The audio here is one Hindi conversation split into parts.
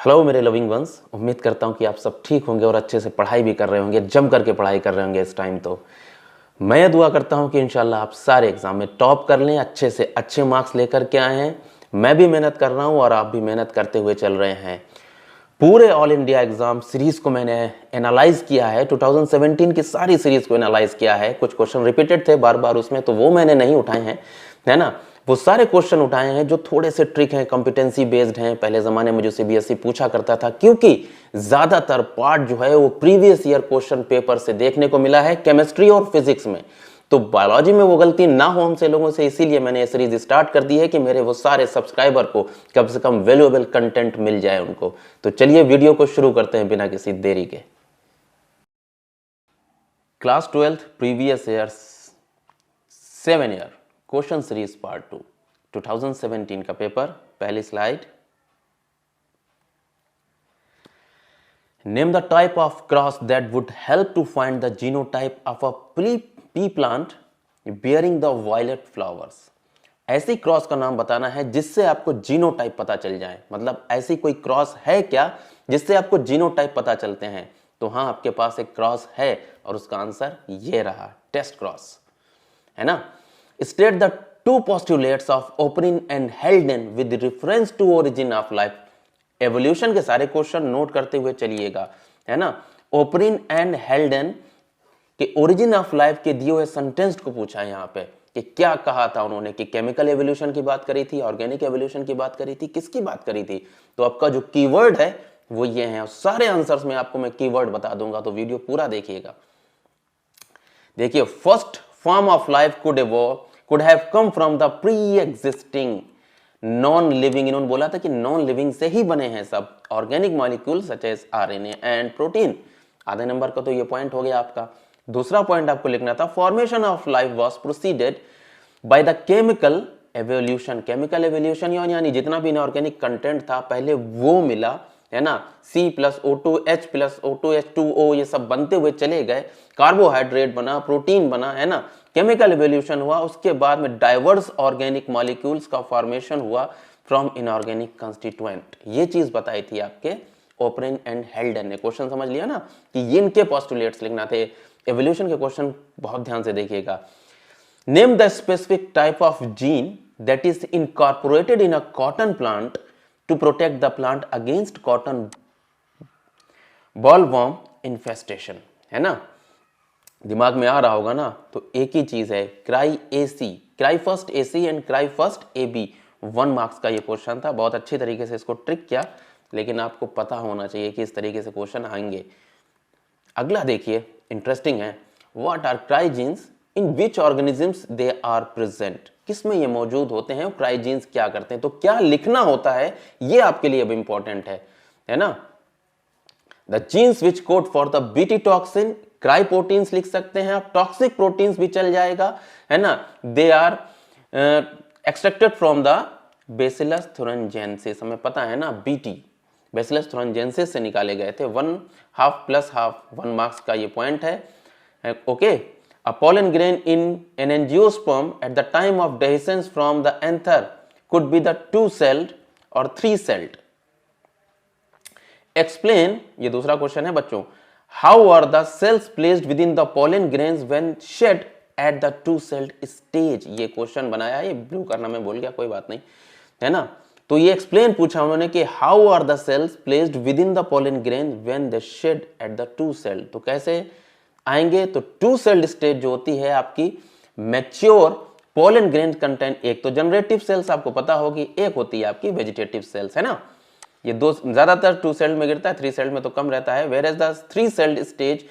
हेलो मेरे लविंग वंस, उम्मीद करता हूँ कि आप सब ठीक होंगे और अच्छे से पढ़ाई भी कर रहे होंगे, जम करके पढ़ाई कर रहे होंगे इस टाइम। तो मैं दुआ करता हूँ कि इंशाल्लाह आप सारे एग्जाम में टॉप कर लें, अच्छे से अच्छे मार्क्स लेकर के आए हैं। मैं भी मेहनत कर रहा हूँ और आप भी मेहनत करते हुए चल रहे हैं। पूरे ऑल इंडिया एग्जाम सीरीज को मैंने एनालाइज किया है, 2017 की सारी सीरीज को एनालाइज किया है। कुछ क्वेश्चन रिपीटेड थे बार बार उसमें, तो वो मैंने नहीं उठाए हैं, है ना। वो सारे क्वेश्चन उठाए हैं जो थोड़े से ट्रिक हैं, कॉम्पिटेंसी बेस्ड हैं। पहले जमाने में जो सीबीएसई पूछा करता था, क्योंकि ज्यादातर पार्ट जो है वो प्रीवियस ईयर क्वेश्चन पेपर से देखने को मिला है केमिस्ट्री और फिजिक्स में। तो बायोलॉजी में वो गलती ना हो हमसे लोगों से, इसीलिए मैंने ये सीरीज स्टार्ट कर दी है कि मेरे वो सारे सब्सक्राइबर को कम से कम वैल्यूएबल कंटेंट मिल जाए उनको। तो चलिए वीडियो को शुरू करते हैं बिना किसी देरी के। Class 12 previous year 7 year question series part 2 2017 का पेपर। पहली slide, name the type of cross that would help to find the genotype of a pea plant bearing the violet flowers. ऐसी क्रॉस का नाम बताना है जिससे आपको जीनोटाइप पता चल जाए। मतलब ऐसी कोई क्रॉस है क्या जिससे आपको जीनोटाइप पता चलते हैं? तो हाँ, आपके पास एक क्रॉस है और उसका आंसर ये रहा, टेस्ट क्रॉस, है ना। State the two postulates of Oparin and Haldane with reference to origin of life. Evolution के सारे क्वेश्चन नोट करते हुए चलिएगा, है ना। ओपनिन एंड हेल्डन के ओरिजिन ऑफ लाइफ के दिए हुए सेंटेंस को पूछा है यहाँ पे कि क्या कहा था उन्होंने, कि केमिकल एवोल्यूशन की बात करी थी, ऑर्गेनिक एवोल्यूशन की बात करी थी, किसकी बात करी थी? तो आपका जो कीवर्ड है वो ये है। और सारे आंसर्स में आपको मैं कीवर्ड बता दूंगा, तो वीडियो पूरा देखिएगा। देखिए, first form of life could have come from the pre-existing non-living। इन्होंने बोला था कि नॉन लिविंग से ही बने हैं सब organic molecule such as RNA and protein. आधे नंबर का तो ये पॉइंट हो गया आपका। दूसरा पॉइंट आपको लिखना था, formation of life was proceeded by the chemical evolution. Chemical evolution यानी जितना भी इनऑर्गेनिक कंटेंट था पहले वो मिला, है ना। C+O2 H+O2 H2O ये सब बनते हुए चले गए, कार्बोहाइड्रेट बना, प्रोटीन बना, है ना। केमिकल एवोल्यूशन हुआ, उसके बाद में डाइवर्स ऑर्गेनिक मॉलिक्यूल्स का फॉर्मेशन हुआ फ्रॉम इनऑर्गेनिक कंस्टिट्यूएंट। ये चीज बताई थी आपके ओपनिन एंड हेल्डन ने। क्वेश्चन समझ लिया ना कि ये इनके पोस्टुलेट्स लिखना थे। एवोल्यूशन के क्वेश्चन बहुत ध्यान से देखिएगा। Name the specific type of gene that is incorporated in a cotton plant to protect the plant against cotton bollworm infestation, है ना। दिमाग में आ रहा होगा ना, तो एक ही चीज है, cry AC, cry first AC and cry first AB. 1 marks का ये क्वेश्चन था। बहुत अच्छी तरीके से इसको ट्रिक किया, लेकिन आपको पता होना चाहिए कि इस तरीके से क्वेश्चन आएंगे। अगला देखिए, इंटरेस्टिंग है। What are cry genes in which organisms they are present. किसमें ये मौजूद होते हैं, क्राई जीन्स क्या करते हैं? तो क्या लिखना होता है ये आपके लिए अब इंपॉर्टेंट है ना। The jeans which code for the BT toxin, cry proteins लिख सकते हैं आप, टॉक्सिक प्रोटीन्स भी चल जाएगा, है ना। They are extracted from the bacillus thuringiensis. हमें पता है ना, बीटी बेसिलस थुरिनजेंसिस से निकाले गए थे। 1/2 + 1/2 मार्क्स का ये पॉइंट है। Okay, a pollen grain in an angiosperm at the time of dehiscence from the anther could be the 2-celled or 3-celled। Explain, ये दूसरा क्वेश्चन है बच्चों, how are the cells placed within the pollen grains when shed at the 2-celled stage। ये क्वेश्चन बनाया, ये ब्लू करना मैं भूल गया, कोई बात नहीं, है ना। तो ये एक्सप्लेन पूछा उन्होंने कि how are the cells placed within the pollen grains when they shed at the 2-celled। तो कैसे आएंगे? तो 2-celled स्टेज जो होती है आपकी मैच्योर पोलन ग्रेन कंटेंट, एक तो जनरेटिव सेल्स आपको पता होगी, एक होती है आपकी वेजिटेटिव सेल्स, है ना। ये दो ज्यादातर 2-celled में गिरता है, 3-celled में तो कम रहता है। Where as the 3-celled stage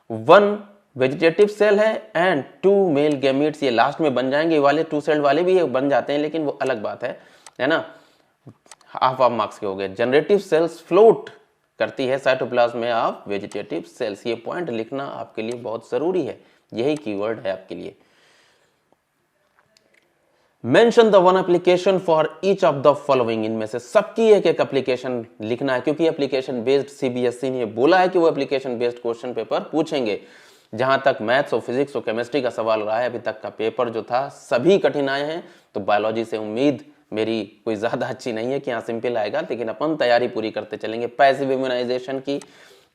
1 vegetative cell है एंड 2 मेल गैमीट्स, ये लास्ट में बन जाएंगे। वाले 2-celled वाले भी बन जाते हैं, लेकिन वो अलग बात है ना। हाफ मार्क्स के हो गए। जनरेटिव सेल्स फ्लोट करती है साइटोप्लाज्म में ऑफ वेजिटेटिव सेल्स। ये पॉइंट लिखना आपके लिए बहुत जरूरी है, यही कीवर्ड है आपके लिए। Mention the one application for each of the following. इनमें से सबकी एक एक एप्लीकेशन लिखना है, क्योंकि एप्लीकेशन बेस्ड सीबीएसई ने बोला है कि वो एप्लीकेशन बेस्ड क्वेश्चन पेपर पूछेंगे। जहां तक मैथ्स और फिजिक्स और केमिस्ट्री का सवाल रहा है अभी तक का पेपर जो था, सभी कठिन आए हैं। तो बायोलॉजी से उम्मीद मेरी कोई ज़्यादा अच्छी नहीं है कि हाँ सिंपल आएगा, लेकिन अपन तैयारी पूरी करते चलेंगे। पैसिव इम्यूनाइजेशन की,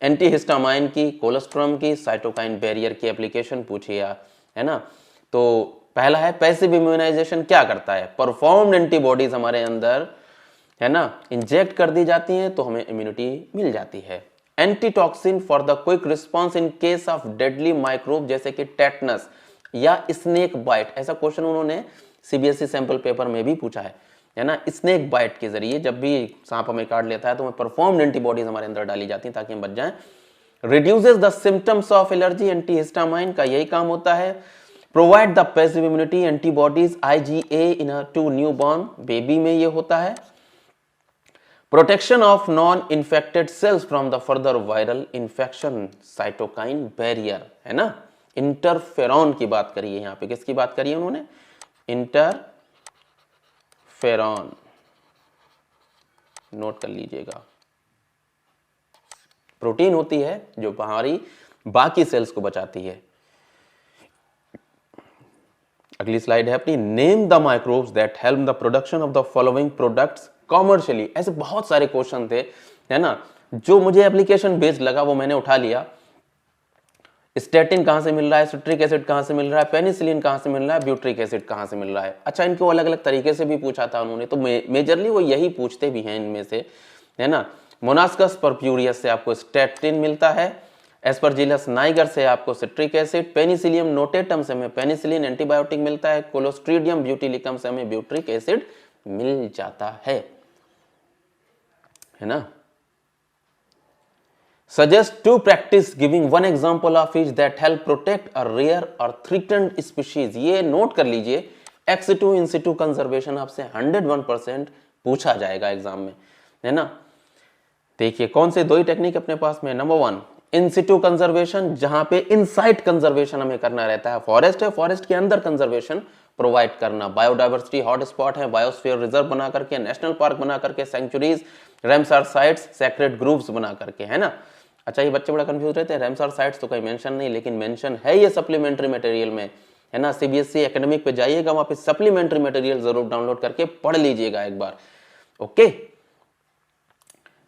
एंटीहिस्टामाइन की, कोलोस्ट्रम की, साइटोकाइन बैरियर की एप्लीकेशन पूछिए, है ना। तो पहला है पैसिव इम्यूनाइजेशन क्या करता है, परफॉर्म्ड एंटीबॉडीज हमारे अंदर, है ना, इंजेक्ट कर दी जाती हैं तो हमें इम्यूनिटी मिल जाती है। Antitoxin for the quick response in case of deadly microbe, जैसे कि टेटनस या स्नेक बाइट। ऐसा क्वेश्चन उन्होंने सीबीएसई सैंपल पेपर में भी पूछा है ना। स्नेक बाइट के जरिए जब भी सांप हमें काट लेता है तो हमें परफॉर्म्ड एंटीबॉडीज हमारे अंदर डाली जाती हैं ताकि हम बच जाएं। Reduces the symptoms of allergy, antihistamine का यही काम होता है। Provide the passive immunity antibodies IgA into newborn, baby में ये होता है। Protection of non infected cells from the further viral infection, cytokine barrier, है ना। इंटरफेरॉन की बात करिए, यहां पे किसकी बात करिए उन्होंने, इंटरफेरॉन, नोट कर लीजिएगा। प्रोटीन होती है जो हमारी बाकी सेल्स को बचाती है। अगली स्लाइड है अपनी, name the microbes that help the production of the following products commercially. ऐसे बहुत सारे क्वेश्चन थे, है ना, जो मुझे एप्लीकेशन बेस्ड लगा वो मैंने उठा लिया। स्टेटिन कहां से मिल रहा है, सिट्रिक एसिड कहां से मिल रहा है, पेनिसिलिन कहां से मिल रहा है, ब्यूट्रिक एसिड कहां से मिल रहा है। अच्छा, इनको अलग अलग तरीके से भी पूछा था उन्होंने, तो मेजरली वो यही पूछते भी हैं इनमें से, है ना। मोनास्कस परप्यूरियस से आपको स्टेटिन मिलता है, एस्परजिलस नाइगर से आपको सिट्रिक एसिड, पेनिसिलियम नोटेटम से हमें पेनिसिलिन एंटीबायोटिक मिलता है, कोलोस्ट्रीडियम ब्यूटिलिकम से हमें ब्यूट्रिक एसिड मिल जाता है ना। Suggest to practice giving one example of each that help protect a rare or threatened species। ये नोट कर लीजिए, ex-situ in situ कंजर्वेशन आपसे 101% पूछा जाएगा एग्जाम में, है ना। देखिए कौन से दो ही टेक्निक अपने पास में। नंबर 1 इन सिटू कंजर्वेशन, जहां पे इनसाइट कंजर्वेशन हमें करना रहता है। फॉरेस्ट है, फॉरेस्ट के अंदर कंजर्वेशन प्रोवाइड करना। बायोडाइवर्सिटी हॉटस्पॉट है, बायोस्फीयर रिजर्व बना करके, नेशनल पार्क बना करके, सेंचुरीज, रैमसार साइट्स, सेक्रेड ग्रुप्स बना करके, है ना। अच्छा, ये बच्चे बड़ा कंफ्यूज रहते हैं, रैमसार साइट्स तो कोई मेंशन नहीं, लेकिन मेंशन है ये सप्लीमेंट्री मटेरियल में, है ना। सीबीएसई एकेडमिक पे जाइएगा, वहां पे सप्लीमेंट्री मटेरियल जरूर डाउनलोड करके पढ़ लीजिएगा एक बार, okay.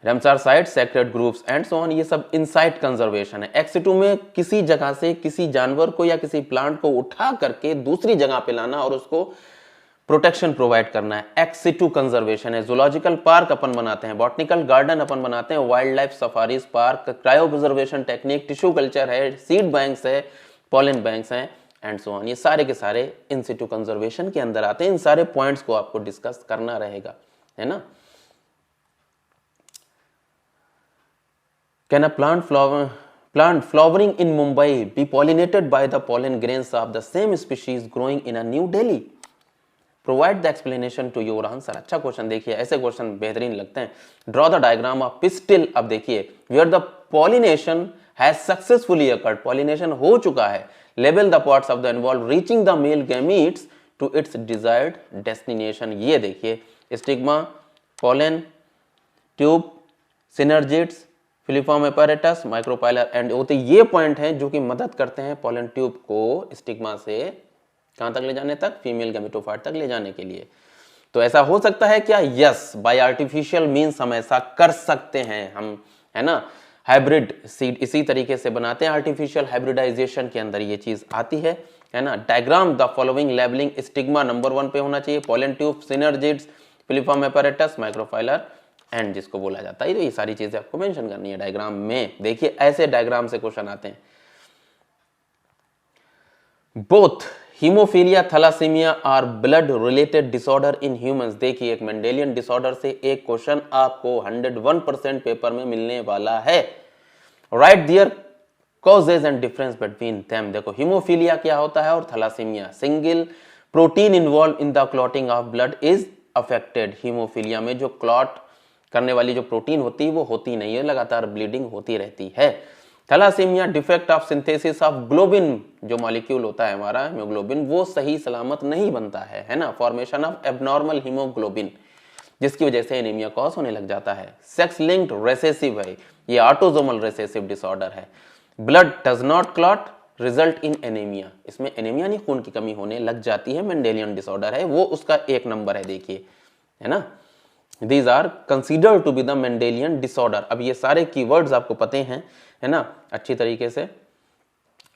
Ramsar sites, sacred groups and so on, ये सब इनसाइट कंजर्वेशन है। एक्स-सिटू में किसी जगह से किसी जानवर को या किसी प्लांट को उठा करके दूसरी जगह पे लाना और उसको प्रोटेक्शन प्रोवाइड करना है, एक्स-सिटू कंजर्वेशन है। जूलॉजिकल पार्क अपन बनाते हैं, बॉटनिकल गार्डन अपन बनाते हैं, wild life safaris park, cryo preservation technique, tissue culture है, सीड बैंक्स है, पॉलन बैंक्स हैं एंड सो ऑन। ये सारे के सारे इन सिटू कंजर्वेशन के अंदर आते हैं। इन सारे पॉइंट्स को आपको डिस्कस करना रहेगा, है ना। Can a plant flowering in Mumbai be pollinated by the pollen grains of the same species growing in a New Delhi? Provide the explanation to your answer। अच्छा क्वेश्चन, देखिए ऐसे क्वेश्चन बेहतरीन लगते हैं। Draw the diagram of pistil। अब देखिए where the pollination has successfully occurred, pollination हो चुका है। Label the parts of the involved reaching the male gametes to its desired destination। ये देखिए stigma, pollen tube, synergids, filiform apparatus, micropylar end होते ये पॉइंट हैं जो कि मदद करते हैं पॉलन ट्यूब को स्टिग्मा से कहां तक ले जाने तक, फीमेल गैमेटोफाइट तक ले जाने के लिए। तो ऐसा हो सकता है क्या? यस, बाय आर्टिफिशियल मींस हम ऐसा कर सकते हैं हम, है ना। हाइब्रिड सीड इसी तरीके से बनाते हैं, आर्टिफिशियल हाइब्रिडाइजेशन के अंदर ये चीज आती है ना। Diagram the following labelling, stigma number 1 पे होना चाहिए, pollen tube, synergids, filiform apparatus, micropylar end जिसको बोला जाता है। तो ये सारी चीजें आपको मेंशन करनी है डायग्राम में। देखिए ऐसे डायग्राम से क्वेश्चन आते हैं। Both haemophilia thalassemia are blood related disorder in humans. देखिए एक मेंडेलियन डिसऑर्डर से एक क्वेश्चन आपको 101% पेपर में मिलने वाला है। Write their causes and difference between them. देखो हीमोफीलिया क्या होता है और thalassemia. Single protein involve in the clotting of blood is affected. Haemophilia में जो क्लॉट करने वाली जो प्रोटीन होती है वो होती नहीं है, लगातार ब्लीडिंग होती रहती है। Thalassaemia defect of synthesis of globin, जो मॉलिक्यूल होता है हमारा हीमोग्लोबिन, वो सही सलामत नहीं बनता है ना। फॉर्मेशन ऑफ एबनॉर्मल हीमोग्लोबिन, जिसकी वजह से एनीमिया कॉज होने लग जाता है। सेक्स लिंक्ड रेसेसिव है, ये ऑटोसोमल रेसेसिव डिसऑर्डर है। Blood does not clot result in anaemia, इसमें एनीमिया नहीं खून की कमी होने लग जाती है, मेंडेलियन डिसऑर्डर है वो, उसका 1 नंबर है। देखिए है ना। These are considered to be the Mendelian disorder. अब ये सारे कीवर्ड्स आपको पते हैं, है ना, अच्छी तरीके से।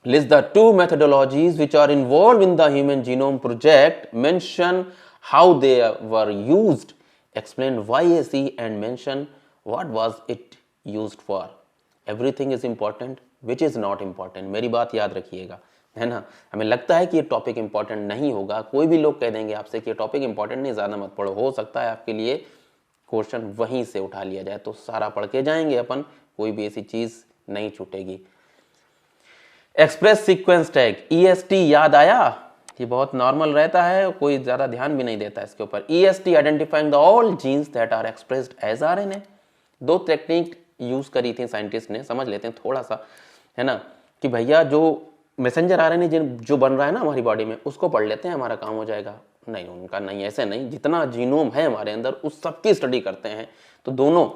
List the two methodologies which are involved in the Human Genome Project. Mention how they were used. Explain YAC and mention what was it used for. Everything is important, which is not important. मेरी बात याद रखिएगा, है ना। हमें लगता है कि ये टॉपिक इंपॉर्टेंट नहीं होगा, कोई भी लोग कह देंगे आपसे कि ये टॉपिक इंपॉर्टेंट नहीं, ज़्यादा मत पढ़ो। हो सकता है आपके लिए क्वेश्चन वहीं से उठा लिया जाए, तो सारा पढ़ के जाएंगे अपन, कोई भी ऐसी चीज़ नहीं छूटेगी। एक्सप्रेस सीक्वेंस टैग EST याद आया, ये बहुत नॉर्मल रहता है, कोई ज़्यादा ध्यान भी नहीं देता इसके ऊपर। EST identifying the all genes that are expressed as RNA। दो टेक्निक यूज़ करी थी साइंटिस्ट ने, समझ लेते हैं थोड़ा सा, है ना, कि भैया जो मैसेंजर RNA जो बन रहा है ना हमारी बॉडी में, उसको पढ़ लेते हैं, हमारा काम हो जाएगा। नहीं, उनका नहीं, ऐसे नहीं, जितना जीनोम है हमारे अंदर उस सबकी स्टडी करते हैं। तो दोनों,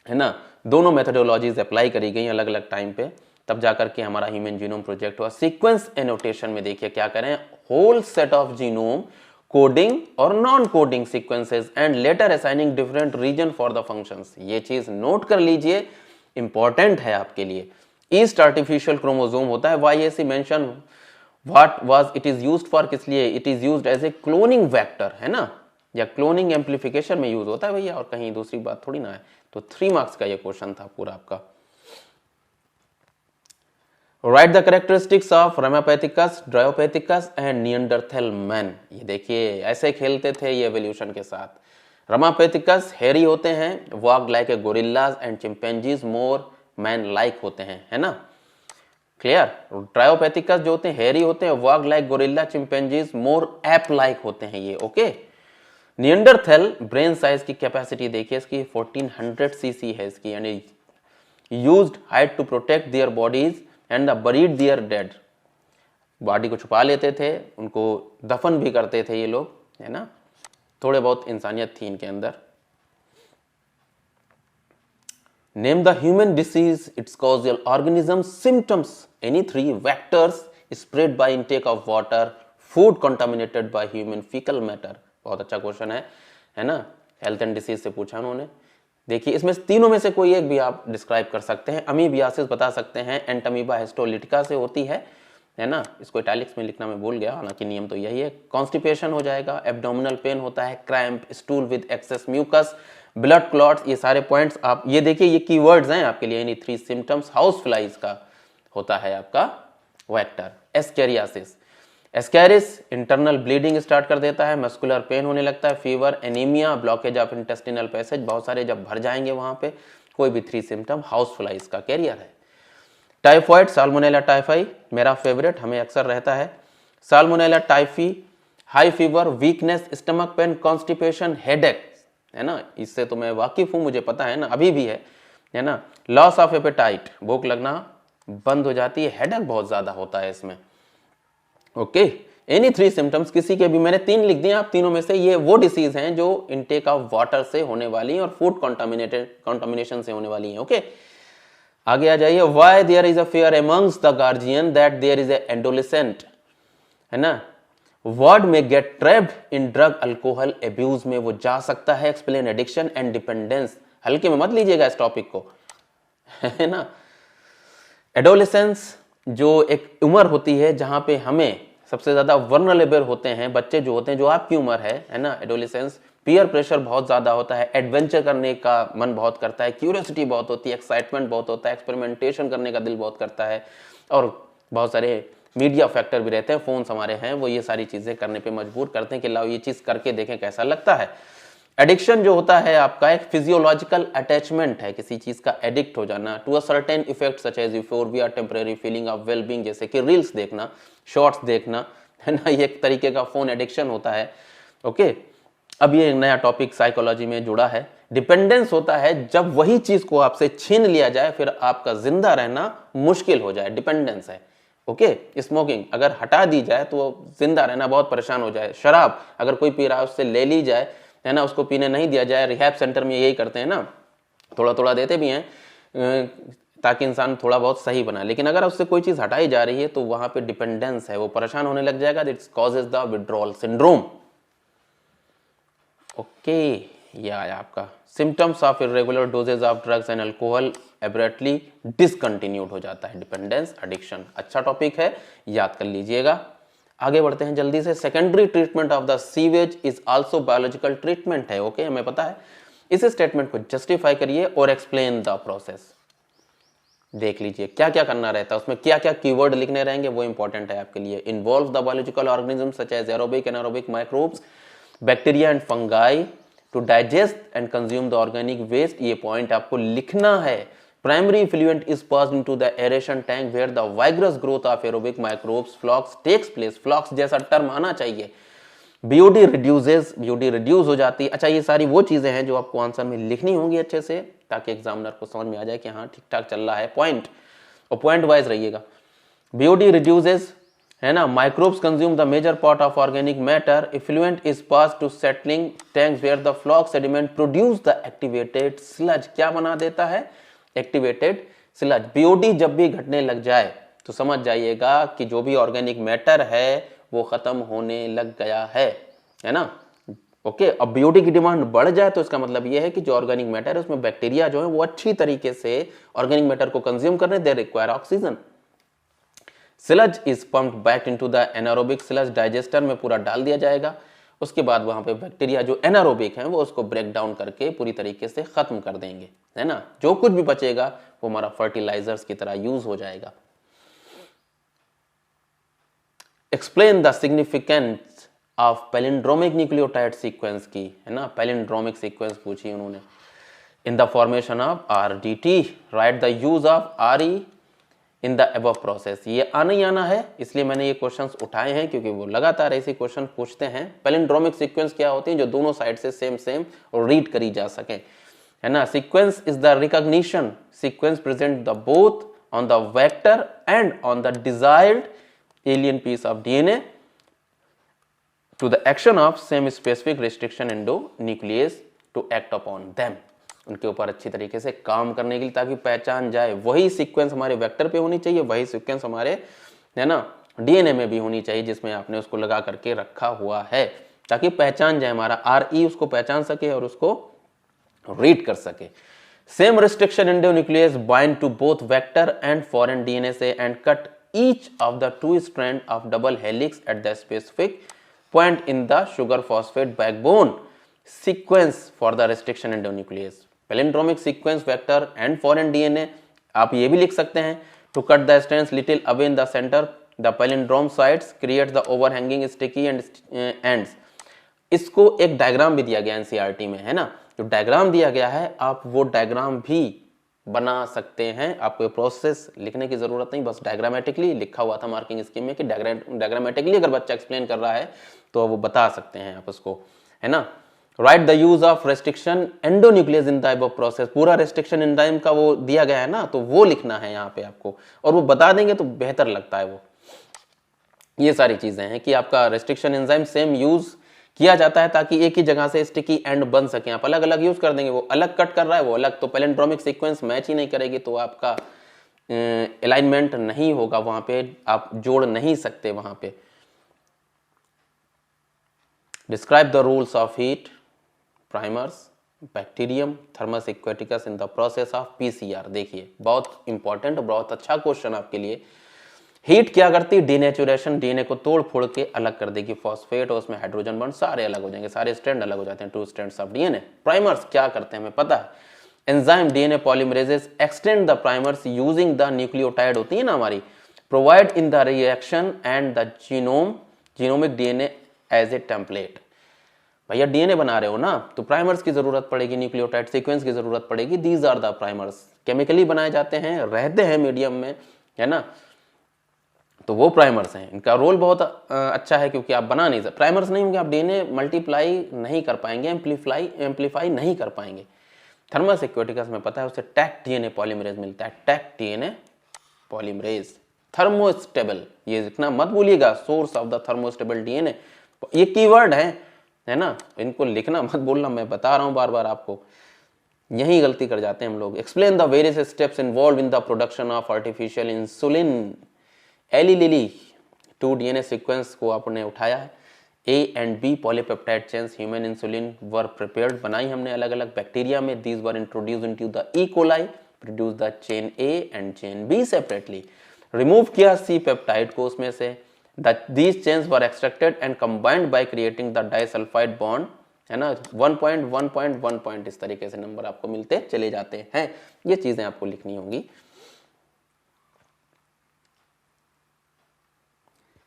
है ना, दोनों मेथोडोलॉजीज अप्लाई करी गई अलग अलग टाइम पे, तब जाकर के हमारा ह्यूमन जीनोम प्रोजेक्ट हुआ। सीक्वेंस एनोटेशन में देखिए क्या करें, whole set of genome coding और non coding sequences and later assigning different region for the functions. ये चीज नोट कर लीजिए, इंपॉर्टेंट है आपके लिए। ईस्ट आर्टिफिशियल क्रोमोसोम होता है, YAC mention what was it is used for, किस लिए, it is used as a cloning vector, है ना, या क्लोनिंग एम्पलीफिकेशन में यूज होता है भैया, और कहीं दूसरी बात थोड़ी ना है। तो 3 मार्क्स का ये क्वेश्चन था पूरा आपका। Write the characteristics of Ramapithecus, Dryopithecus and Neanderthal man. ये देखिए ऐसे खेलते थे ये एवोल्यूशन के साथ। रामापैथिकस हेरी होते हैं, walk like a gorillas and chimpanzees more man like होते हैं, है ना, क्लियर। ट्रायोपैथिकस जो होते हैं हेरी होते हैं, walk like gorilla, chimpanzees more ape like होते हैं ये, ओके। निएंडरथल ब्रेन साइज की कैपेसिटी देखिए इसकी 1400 cc है इसकी, यानी used hide to protect their bodies and buried their dead. Body को छुपा लेते थे, उनको दफन भी करते थे ये लोग, है ना, थोड़े बहुत इंसानियत थी इनके अंदर। Name the human disease, its causal organism, symptoms. Any 3 vectors spread by intake of water, food contaminated by human fecal matter. बहुत अच्छा क्वेश्चन है ना, हेल्थ एंड डिसीज से पूछा उन्होंने। देखिए इसमें तीनों में से कोई एक भी आप डिस्क्राइब कर सकते हैं। अमीबियासिस बता सकते हैं, एंटमीबा हिस्टोलिटिका से होती है ना, इसको इटैलिक्स में लिखना मैं भूल गया, हालांकि नियम तो यही है। कॉन्स्टिपेशन हो जाएगा, एब्डोमिनल पेन होता है, cramp, stool with excess mucus, blood clots, ये सारे पॉइंट्स आप ये देखिए, ये कीवर्ड्स हैं आपके लिए, यानी 3 सिम्टम्स। हाउस फ्लाइज का होता है आपका vector. Ascariasis, Ascaris internal bleeding start कर देता है, मस्कुलर पेन होने लगता है, fever, anaemia, blockage of intestinal passage, बहुत सारे जब भर जाएंगे वहां पे, कोई भी 3 सिम्टम हाउस फ्लाइज का कैरियर है। टाइफॉइड, साल्मोनेला टाइफाई मेरा फेवरेट, हमें अक्सर रहता है। Salmonella typhi, high fever, weakness, stomach pain, constipation, headache, है ना, इससे तो मैं वाकिफ हूं, मुझे पता है ना, अभी भी है ना। लॉस ऑफ एपेटाइट, भूख लगना बंद हो जाती है, हेडेक बहुत ज्यादा होता है इसमें, ओके। एनी 3 सिम्टम्स, किसी के भी, मैंने 3 लिख दिए, आप तीनों में से ये वो डिसीज हैं जो इनटेक ऑफ वाटर से होने वाली हैं और फूड कंटामिनेशन से होने वाली हैं, ओके। आगे आ जाइए, why there is a fear amongst the guardian that there is a adolescent, है ना, वर्ड में get trapped in drug alcohol abuse में वो जा सकता है। एक्सप्लेन एडिक्शन एंड डिपेंडेंस, हल्के में मत लीजिएगा इस टॉपिक को, है ना। एडोलेसेंस जो एक उम्र होती है जहां पे हमें सबसे ज्यादा वर्नरेबल होते हैं बच्चे जो होते हैं, जो आपकी उम्र है ना, एडोलेसेंस। पीयर प्रेशर बहुत ज्यादा होता है, एडवेंचर करने का मन बहुत करता है, क्यूरियोसिटी बहुत होती है, एक्साइटमेंट बहुत होता है, एक्सपेरिमेंटेशन करने का दिल बहुत करता है, और बहुत सारे मीडिया फैक्टर भी रहते हैं, फोन्स हमारे हैं, वो ये सारी चीजें करने पे मजबूर करते हैं कि लाओ ये चीज करके देखें कैसा लगता है। एडिक्शन जो होता है आपका एक फिजियोलॉजिकल अटैचमेंट है, किसी चीज का एडिक्ट हो जाना to a certain effect such as euphoria, temporary feeling of well being, जैसे कि रील्स देखना, शॉर्ट्स देखना, है ना, ये एक तरीके का फोन एडिक्शन होता है, ओके। अब ये नया टॉपिक साइकोलॉजी में जुड़ा है। डिपेंडेंस होता है जब वही चीज को आपसे छीन लिया जाए, फिर आपका जिंदा रहना मुश्किल हो जाए, डिपेंडेंस है, ओके। स्मोकिंग अगर हटा दी जाए तो जिंदा रहना बहुत परेशान हो जाए। शराब अगर कोई पी रहा है उससे ले ली जाए, है ना, उसको पीने नहीं दिया जाए, रिहैब सेंटर में यही करते हैं ना, थोड़ा थोड़ा देते भी हैं ताकि इंसान थोड़ा बहुत सही बना, लेकिन अगर उससे कोई चीज हटाई जा रही है तो वहां पे डिपेंडेंस है, वो परेशान होने लग जाएगा, that's causes the withdrawal syndrome, okay, ये आया आपका symptoms of irregular doses of drugs and alcohol abruptly discontinued हो जाता है, डिपेंडेंस एडिक्शन। अच्छा टॉपिक है, याद कर लीजिएगा। आगे बढ़ते हैं जल्दी से। Secondary treatment of the sewage is also biological treatment है। ओके, हमें पता है। इस स्टेटमेंट को जस्टिफाई करिए और एक्सप्लेन द प्रोसेस। देख लीजिए क्या क्या करना रहता है उसमें, क्या क्या कीवर्ड लिखने रहेंगे, वो इंपॉर्टेंट है आपके लिए। Involve the biological organism such as aerobic anaerobic microbes bacteria and fungi to digest and consume the organic waste. ये पॉइंट आपको लिखना है। Primary effluent is passed into the aeration tank where the vigorous growth of aerobic microbes flocs takes place. Flocs जैसा टर्म आना चाहिए। बीओडी रिड्यूसेस, बीओडी रिड्यूस हो जाती है। अच्छा, ये सारी वो चीजें हैं जो आपको आंसर में लिखनी होंगी अच्छे से, ताकि एग्जामिनर को समझ में आ जाए कि हाँ ठीक ठाक चल रहा है पॉइंट, और पॉइंट वाइज रहिएगा। बीओडी रिड्यूसेस है ना, microbes consume the major part of organic matter, effluent is pass to settling tanks where the floc sediment produce the activated sludge. क्या बना देता है? Activated sludge. बीओडी जब भी घटने लग जाए तो समझ जाइएगा कि जो भी ऑर्गेनिक मैटर है वो खत्म होने लग गया है ना। ओके, अब बीओडी की डिमांड बढ़ जाए तो इसका मतलब ये है कि जो ऑर्गेनिक मैटर है उसमें बैक्टीरिया जो है वो अच्छी तरीके से ऑर्गेनिक मैटर को कंज्यूम करने, they require oxygen. Sludge is pumped back into the anaerobic sludge, digester में पूरा डाल दिया जाएगा। उसके बाद वहां पे बैक्टीरिया जो एनारोबिक हैं वो उसको ब्रेक डाउन करके पूरी तरीके से खत्म कर देंगे, है ना। जो कुछ भी बचेगा वो हमारा फर्टिलाइजर्स की तरह यूज हो जाएगा। Explain the significance of palindromic nucleotide sequence की, है ना, पैलिंड्रोमिक सीक्वेंस पूछी उन्होंने। In the formation of RDT right the use of RE in the above process. ये आना ही आना है, इसलिए मैंने ये क्वेश्चंस उठाए हैं क्योंकि वो लगातार ऐसे क्वेश्चन पूछते हैं। पैलिंड्रोमिक सीक्वेंस क्या होती है? जो दोनों साइड से सेम रीड करी जा सके, है ना। Sequence is the recognition, sequence present the both on the vector and on the desired alien piece of DNA to the action of same specific restriction endonuclease to act upon them। उनके ऊपर अच्छी तरीके से काम करने के लिए, ताकि पहचान जाए। वही सीक्वेंस हमारे वेक्टर पे होनी चाहिए, वही सीक्वेंस हमारे, है ना, डीएनए में भी होनी चाहिए जिसमें आपने उसको लगा करके रखा हुआ है, ताकि पहचान जाए हमारा आरई उसको पहचान सके और उसको रीड कर सके। Same restriction endonuclease bind to both vector and foreign DNA से and cut each of the two strand of double helix at the specific point in the sugar phosphate backbone sequence for the restriction endonuclease। palindromic sequence vector and foreign DNA आप ये भी लिख सकते हैं। to cut the strands little away in the center the palindrome sites create the overhanging sticky ends। इसको एक डायग्राम भी दिया गया एनसीईआरटी में, है ना। जो डायग्राम दिया गया है आप वो डायग्राम भी बना सकते हैं। आपको प्रोसेस लिखने की जरूरत नहीं, बस डायग्रामेटिकली लिखा हुआ था मार्किंग स्कीम में कि डायग्रामेटिकली अगर बच्चा एक्सप्लेन कर रहा है तो वो बता सकते हैं आप उसको, है ना। Right the use of restriction endonuclease in the above process, पूरा रेस्ट्रिक्शन एंजाइम का वो दिया गया है ना, तो वो लिखना है यहाँ पे आपको, और वो बता देंगे तो बेहतर लगता है। वो ये सारी चीजें हैं कि आपका रेस्ट्रिक्शन एंजाइम सेम यूज किया जाता है ताकि एक ही जगह से स्टिकी एंड बन सके। आप अलग अलग यूज कर देंगे, वो अलग कट कर रहा है, वो अलग, तो पैलिंड्रोमिक सीक्वेंस मैच ही नहीं करेगी, तो आपका अलाइनमेंट नहीं होगा, वहां पे आप जोड़ नहीं सकते वहां पे। Describe the rules of heat primers bacterium Thermus aquaticus in the process of PCR. देखिए बहुत इंपॉर्टेंट, बहुत अच्छा क्वेश्चन आपके लिए। हीट क्या करती है? डीनेचुरेशन, डीएनए को तोड़ फोड़ के अलग कर देगी, फॉस्फेट और उसमें हाइड्रोजन बॉन्ड सारे अलग हो जाएंगे, सारे स्ट्रैंड अलग हो जाते हैं, 2 स्ट्रैंड्स ऑफ डीएनए। प्राइमर्स क्या करते हैं हमें पता है। Enzyme DNA polymerases extend the primers using the nucleotide होती है ना हमारी, provide in the reaction and the genomic DNA as a template. भैया डीएनए बना रहे हो ना, तो प्राइमर्स की जरूरत पड़ेगी, न्यूक्लियोटाइड सीक्वेंस की जरूरत पड़ेगी। These are the primers, chemically बनाए जाते हैं, रहते हैं मीडियम में, है ना, तो वो प्राइमर्स हैं। इनका रोल बहुत अच्छा है क्योंकि आप बना नहीं सकते, प्राइमर्स नहीं होंगे आप डीएनए मल्टीप्लाई नहीं कर पाएंगे, एम्पलीफाई नहीं कर पाएंगे। थर्मस एक्वेटिकस में पता है उसे टैक डीएनए पॉलीमरेज मिलता है, टैक डीएनए पॉलीमरेज। थर्मोस्टेबल, ये इतना मत भूलिएगा, source of the thermostable DNA, ये कीवर्ड है ना, इनको लिखना मत बोलना, मैं बता रहा हूं बार बार आपको, यही गलती कर जाते हैं हम लोग। Explain the various steps involve in the production of artificial insulin. Eli Lilly 2 DNA sequence को आपने उठाया है, A and B polypeptide chains human insulin were prepared, बनाई हमने अलग अलग बैक्टीरिया में. These were introduced into the E. coli, produced the chain A and chain B separately. Remove किया C peptide को उसमें से. These chains were extracted and combined by creating the disulfide bond, है ना. 1 point 1 point 1 point इस तरीके से नंबर आपको मिलते चले जाते हैं. ये चीजें आपको लिखनी होंगी.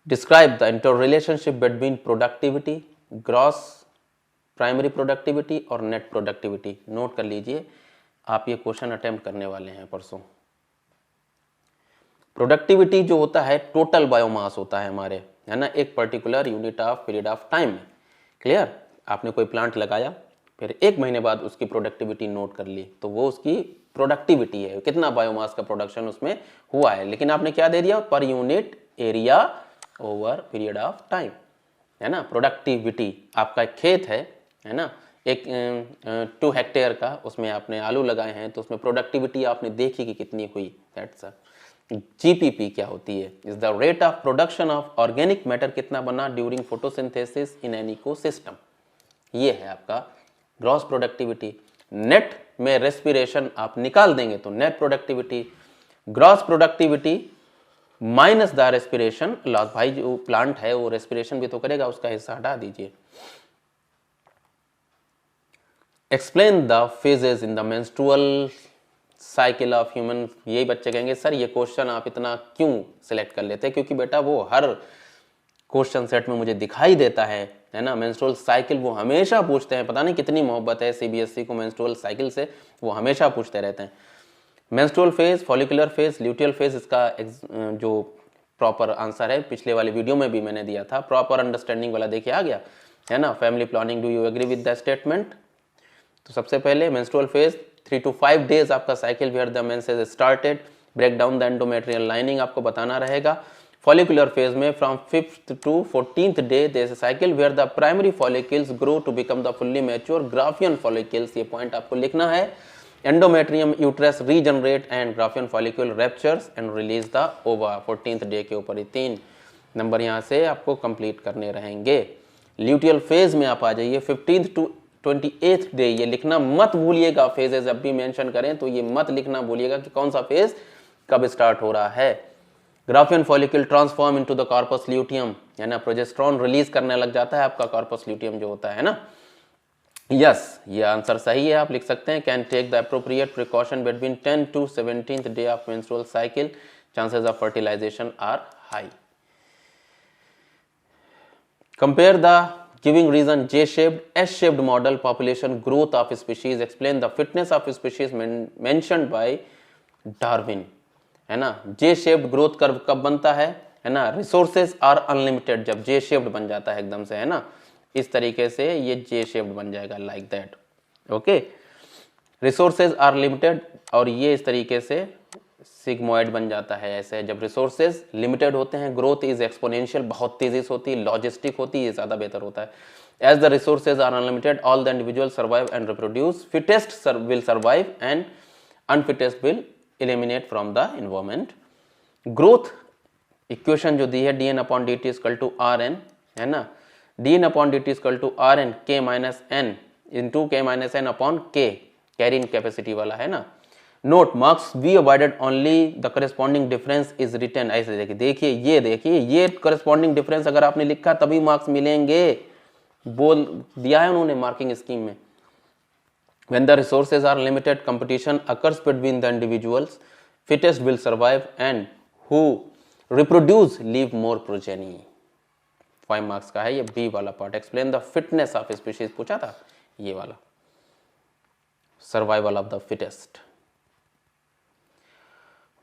Describe the interrelationship between productivity, gross primary productivity और नेट प्रोडक्टिविटी. नोट कर लीजिए, आप ये क्वेश्चन अटेम्प्ट करने वाले हैं परसों. प्रोडक्टिविटी जो होता है टोटल बायोमास होता है हमारे, है ना, एक particular unit of period of time में. क्लियर. आपने कोई प्लांट लगाया, फिर 1 महीने बाद उसकी प्रोडक्टिविटी नोट कर ली, तो वो उसकी प्रोडक्टिविटी है, कितना बायोमास का प्रोडक्शन उसमें हुआ है. लेकिन आपने क्या दे दिया, per unit area over period of time, है ना. प्रोडक्टिविटी आपका एक खेत है ना, एक 2 हेक्टेयर का, उसमें आपने आलू लगाए हैं, तो उसमें प्रोडक्टिविटी आपने देखी कि कितनी हुई. दैट्स जीपीपी क्या होती है, is the rate of production of organic matter, कितना बना during photosynthesis in an ecosystem. ये है आपका ग्रॉस प्रोडक्टिविटी. नेट में रेस्पिरेशन आप निकाल देंगे तो net productivity. Gross productivity minus the respiration loss. भाई जो प्लांट है वो रेस्पिरेशन भी तो करेगा, उसका हिस्सा हटा दीजिए. Explain the phases in the menstrual cycle of human. यही बच्चे कहेंगे सर ये क्वेश्चन आप इतना क्यों सिलेक्ट कर लेते हैं, क्योंकि बेटा वो हर क्वेश्चन सेट में मुझे दिखाई देता है ना. मेंस्ट्रुअल साइकिल वो हमेशा पूछते हैं, पता नहीं कितनी मोहब्बत है सीबीएसई को मेंस्ट्रुअल साइकिल से, वो हमेशा पूछते रहते हैं. Menstrual phase, follicular phase, luteal phase, इसका जो प्रॉपर आंसर है पिछले वाले वीडियो में भी मैंने दिया था. प्रॉपर अंडरस्टैंडिंग वाला देखिए आ गया, है ना. Family planning, do you agree with the statement. तो सबसे पहले मेंस्ट्रुअल फेज 3 to 5 डेज आपका cycle where the menses started. Break down the endometrial lining आपको बताना रहेगा. फॉलिकुलर फेज में from 5th to 14th day there is a cycle where the primary follicles grow to become the fully mature Graafian follicles. ये पॉइंट आपको लिखना है. Endometrium uterus regenerate and Graafian follicle raptures and release the ओवा. 14th डे के ऊपर ही 3 नंबर यहाँ से आपको कंप्लीट करने रहेंगे. ल्यूटियल फेज में आप आ जाइए 15th to 28th डे. ये लिखना मत भूलिएगा, फेजेस जब भी मेंशन करें तो ये मत लिखना भूलिएगा कि कौन सा फेज कब स्टार्ट हो रहा है. Graafian follicle transform into the corpus luteum, है ना. प्रोजेस्टेरोन रिलीज करने लग जाता है आपका कॉर्पस ल्यूटियम जो होता है ना. यस, ये आंसर सही है, आप लिख सकते हैं. Can take the appropriate precaution between 10 to 17th day of menstrual cycle. Chances of fertilization are high. Compare the giving reason J-shaped, S-shaped model population growth of species. Explain the fitness of species mentioned by Darwin, है ना. J-shaped growth कर्व कब बनता है ना. रिसोर्सेज आर अनलिमिटेड, जब J-shaped बन जाता है एकदम से, है ना. इस तरीके से ये J-shaped बन जाएगा like that. Okay, resources are limited, और ये इस तरीके से सिग्मोइड बन जाता है ऐसे. जब रिसोर्सेज लिमिटेड होते हैं, ग्रोथ इज एक्सपोनेंशियल, बहुत तेजी से होती है, लॉजिस्टिक होती है, ये ज्यादा बेहतर होता है. As the resources are unlimited all the individual survive and reproduce. Fittest will survive and unfittest will eliminate from the environment. Growth equation जो दी है dn/dt इक्वल टू rn, है ना. dn/dt equal to rn k minus n into k minus n upon k, carrying capacity वाला, है ना. Note marks be avoided only the corresponding difference is written. ऐसे देखिए ये करस्पॉन्डिंग डिफरेंस अगर आपने लिखा तभी मार्क्स मिलेंगे, बोल दिया है उन्होंने मार्किंग स्कीम में. When the resources are limited, competition occurs between the individuals. Fittest will survive and who reproduce leave more progeny. 5 marks का है ये बी वाला part. Explain the fitness of species पूछा था, ये वाला survival of the fittest.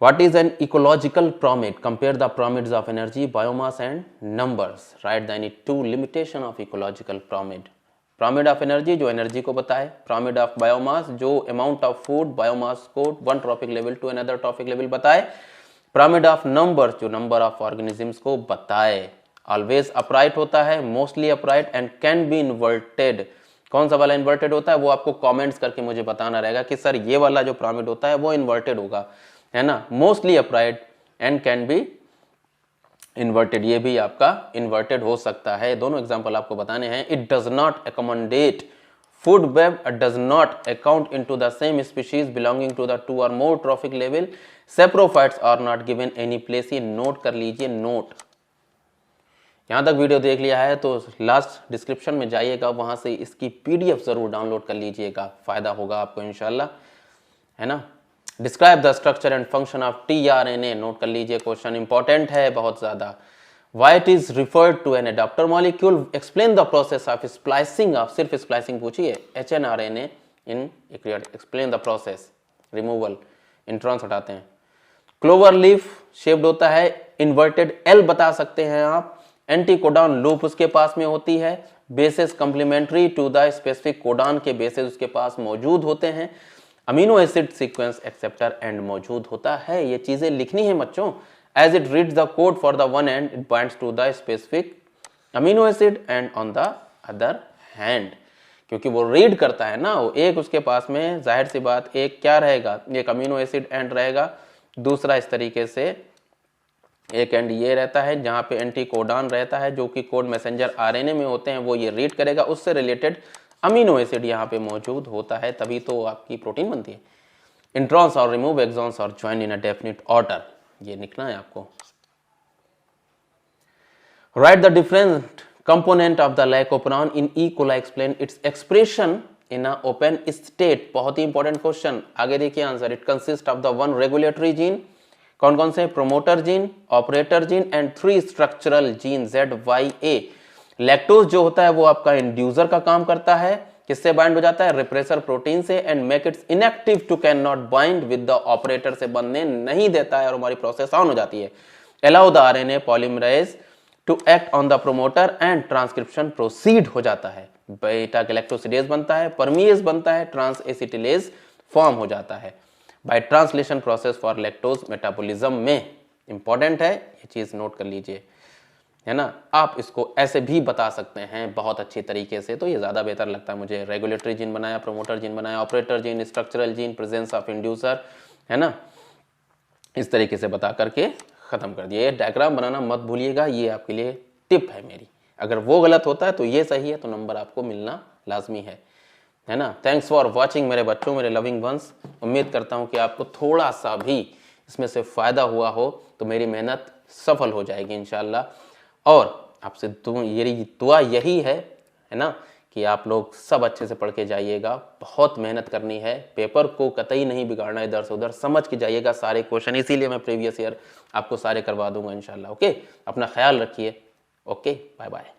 What is an ecological pyramid? Compare the pyramids of energy, biomass and numbers. Write the any 2 limitation of ecological pyramid. Pyramid of energy जो एनर्जी को बताए. Pyramid of biomass जो amount of food biomass को one trophic level to another trophic level बताए. Pyramid of numbers जो number of organisms को बताए. Always upright होता है, mostly upright and can be inverted. कौन सा वाला इन्वर्टेड होता है वो आपको कमेंट्स करके मुझे बताना रहेगा कि सर ये वाला जो पिरामिड होता है वो इन्वर्टेड होगा, है ना. Mostly upright and can be inverted, ये भी आपका इन्वर्टेड हो सकता है। दोनों एग्जांपल आपको बताने हैं। It does not accommodate food web, does not account into the same species belonging to the 2 और more trophic level, saprophytes are not given any place. ये नोट कर लीजिए, नोट। यहां तक वीडियो देख लिया है तो लास्ट डिस्क्रिप्शन में जाइएगा, वहां से इसकी पीडीएफ जरूर डाउनलोड कर लीजिएगा, फायदा होगा आपको इंशाल्लाह, है ना। Describe the structure and function of tRNA, note कर लीजिए, क्वेश्चन इंपॉर्टेंट है बहुत ज्यादा। Why it is referred to an adapter molecule, explain the process of splicing of, सिर्फ स्प्लाइसिंग पूछिए, hnRNA in eukaryote, explain the process, removal, introns हटाते हैं। क्लोवर लीफ शेप्ड होता है, इन्वर्टेड एल बता सकते हैं आप। एंटीकोडॉन लूप उसके पास में होती है, bases complementary to the specific codon के बेसेस उसके पास मौजूद होते हैं। Amino acid sequence acceptor end मौजूद होता है। ये चीजें लिखनी है बच्चों। As it reads the code for the one end, it binds to the specific amino acid and on the other hand, क्योंकि वो रीड करता है ना, वो एक उसके पास में जाहिर सी बात एक क्या रहेगा, एक अमीनो एसिड एंड रहेगा, दूसरा इस तरीके से एक एंड ये रहता है जहां पे एंटीकोडॉन रहता है जो कि कोड मैसेंजर आरएनए में होते हैं, वो ये रीड करेगा, उससे रिलेटेड अमीनो एसिड यहाँ पे मौजूद होता है, तभी तो आपकी प्रोटीन बनती है। इंट्रॉन्स और रिमूव एक्सॉन्स और join in a definite order, ये लिखना है आपको। Right the different component of the lycopene in E coli, explain its expression in a open state, बहुत ही इंपॉर्टेंट क्वेश्चन। आगे देखिए answer. It consist of the 1 regulatory gene, कौन कौन से, promoter gene, operator gene and 3 structural gene ZYA। Lactose जो होता है वो आपका इंड्यूसर का काम करता है, किससे बाइंड हो जाता है, रिप्रेसर प्रोटीन से, and make its inactive to can not bind with the operator, से बनने नहीं देता है और हमारी प्रोसेस ऑन हो जाती है। Allow the RNA polymerase to act on the promoter and transcription proceed हो जाता है। बीटा गैलेक्टोसिडेज बनता है, परमीएज बनता है, ट्रांस एसिटिलेज फॉर्म हो जाता है by translation process for lactose metabolism में। इंपॉर्टेंट है, ये चीज नोट कर लीजिए, है ना। आप इसको ऐसे भी बता सकते हैं बहुत अच्छी तरीके से, तो ये ज्यादा बेहतर लगता है मुझे। रेगुलेटरी जीन बनाया, प्रोमोटर जीन बनाया, operator gene, structural gene, presence of inducer, है ना, इस तरीके से बता करके खत्म कर दिया। ये डायग्राम बनाना मत भूलिएगा, ये आपके लिए टिप है मेरी। अगर वो गलत होता है तो ये सही है, तो नंबर आपको मिलना लाजमी है ना। थैंक्स फॉर वॉचिंग मेरे बच्चों, मेरे लविंग वंस। उम्मीद करता हूँ कि आपको थोड़ा सा भी इसमें से फायदा हुआ हो, तो मेरी मेहनत सफल हो जाएगी इंशाल्लाह। और आपसे दुआ यही है ना, कि आप लोग सब अच्छे से पढ़ के जाइएगा। बहुत मेहनत करनी है, पेपर को कतई नहीं बिगाड़ना, इधर से उधर समझ के जाइएगा सारे क्वेश्चन, इसीलिए मैं प्रीवियस ईयर आपको सारे करवा दूंगा इंशाल्लाह। ओके, अपना ख्याल रखिए। Okay, bye bye.